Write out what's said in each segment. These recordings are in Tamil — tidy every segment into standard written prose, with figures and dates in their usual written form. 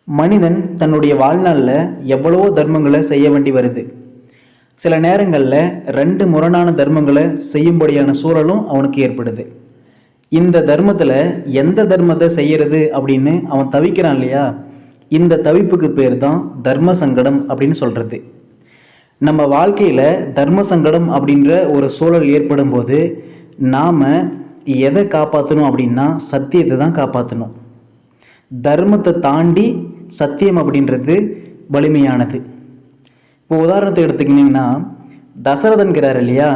மனிதன் தன்னுடைய வாழ்நாளில் எவ்வளவோ தர்மங்களை செய்ய வேண்டி வருது. சில நேரங்களில் ரெண்டு முரணான தர்மங்களை செய்யும்படியான சூழலும் அவனுக்கு ஏற்படுது. இந்த தர்மத்தில் எந்த தர்மத்தை செய்யறது அப்படின்னு அவன் தவிக்கிறான் இல்லையா, இந்த தவிப்புக்கு பேர் தான் தர்ம சங்கடம் அப்படின்னு சொல்கிறது. நம்ம வாழ்க்கையில் தர்ம சங்கடம் அப்படின்ற ஒரு சூழல் ஏற்படும் போது நாம் எதை காப்பாற்றணும் அப்படின்னா சத்தியத்தை தான் காப்பாற்றணும். தர்மத்தை தாண்டி சத்தியம் அப்படின்றது வலிமையானது. இப்போ உதாரணத்தை எடுத்துக்கிட்டிங்கன்னா, தசரதன்கிறார் இல்லையா,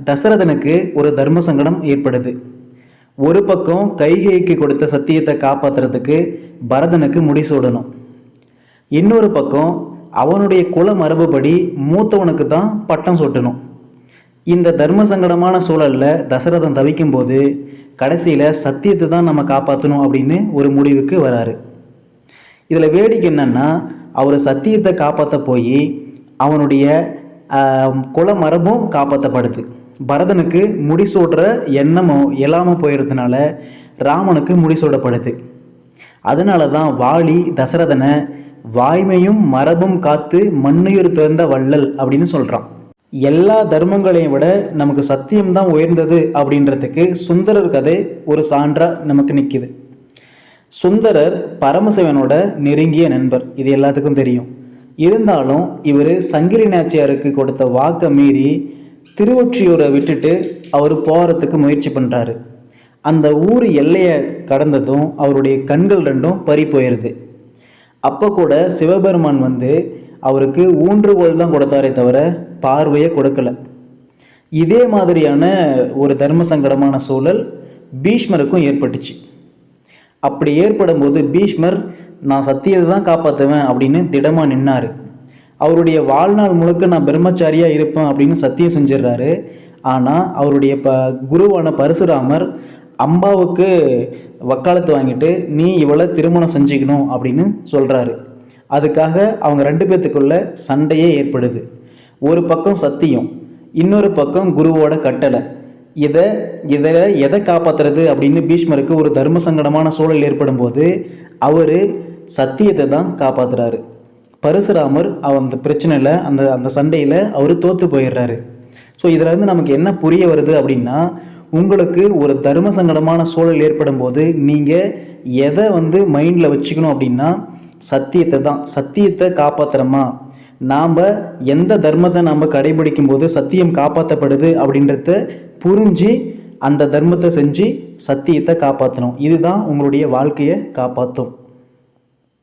தசரதனுக்கு ஒரு தர்ம சங்கடம் ஏற்படுது. ஒரு பக்கம் கைகேயிக்கு கொடுத்த சத்தியத்தை காப்பாற்றுறதுக்கு பரதனுக்கு முடிசூடணும். இன்னொரு பக்கம் அவனுடைய குல மரபுபடி மூத்தவனுக்கு தான் பட்டம் சூட்டணும். இந்த தர்ம சங்கடமான சூழலில் தசரதன் தவிக்கும் போது கடைசியில் சத்தியத்தை தான் நம்ம காப்பாற்றணும் அப்படின்னு ஒரு முடிவுக்கு வராரு. இதில் வேடிக்கை என்னன்னா, அவர் சத்தியத்தை காப்பாற்ற போய் அவனுடைய குல மரபும் காப்பாற்றப்படுது. பரதனுக்கு முடிசூடுற எண்ணமும் இல்லாமல் போயிடுறதுனால ராமனுக்கு முடிசூடப்படுது. அதனால தான் வாலி தசரதனை வாய்மையும் மரபும் காத்து மண்ணுயிர் துறந்த வள்ளல் அப்படின்னு சொல்கிறான். எல்லா தர்மங்களையும் விட நமக்கு சத்தியம்தான் உயர்ந்தது அப்படின்றதுக்கு சுந்தரர் கதை ஒரு சான்றாக நமக்கு நிற்கிது. சுந்தரர் பரமசிவனோட நெருங்கிய நண்பர், இது எல்லாத்துக்கும் தெரியும். இருந்தாலும் இவர் சங்கிலி நாச்சியாருக்கு கொடுத்த வாக்கை மீறி திருவொற்றியூரை விட்டுட்டு அவர் போகிறதுக்கு முயற்சி பண்ணுறாரு. அந்த ஊர் எல்லையை கடந்ததும் அவருடைய கண்கள் ரெண்டும் பறி போயிடுது. அப்போ கூட சிவபெருமான் அவருக்கு ஊன்றுகோல் தான் கொடுத்தாரே தவிர பார்வையை கொடுக்கல. இதே மாதிரியான ஒரு தர்ம சங்கடமான சூழல் பீஷ்மருக்கும் ஏற்பட்டுச்சு. அப்படி ஏற்படும் போது பீஷ்மர் நான் சத்தியத்தை தான் காப்பாற்றுவேன் அப்படின்னு திடமாக நின்னார். அவருடைய வாழ்நாள் முழுக்க நான் பிரம்மச்சாரியாக இருப்பேன் அப்படின்னு சத்தியம் செஞ்சிடுறாரு. ஆனால் அவருடைய குருவான பரசுராமர் அம்பாவுக்கு வக்காலத்து வாங்கிட்டு நீ இவளை திருமணம் செஞ்சுக்கணும் அப்படின்னு சொல்கிறாரு. அதுக்காக அவங்க ரெண்டு பேர்த்துக்குள்ள சண்டையே ஏற்படுது. ஒரு பக்கம் சத்தியம், இன்னொரு பக்கம் குருவோட கட்டளை. எதை காப்பாற்றுறது அப்படின்னு பீஷ்மருக்கு ஒரு தர்ம சங்கடமான சூழல் ஏற்படும் போது அவர் சத்தியத்தை தான் காப்பாற்றுறாரு. பரசுராமர் அந்த பிரச்சனையில் அந்த சண்டையில் அவர் தோற்று போயிடுறாரு. ஸோ இதில் நமக்கு என்ன புரிய வருது அப்படின்னா, உங்களுக்கு ஒரு தர்ம சங்கடமான சூழல் ஏற்படும் போது நீங்கள் எதை மைண்டில் வச்சுக்கணும் அப்படின்னா சத்தியத்தை தான். சத்தியத்தை காப்பாற்றுறோமா, நாம் எந்த தர்மத்தை நாம் கடைபிடிக்கும் போது சத்தியம் காப்பாற்றப்படுது அப்படின்றத புரிஞ்சு அந்த தர்மத்தை செஞ்சு சத்தியத்தை காப்பாற்றணும். இதுதான் உங்களுடைய வாழ்க்கையை காப்பாற்றும்.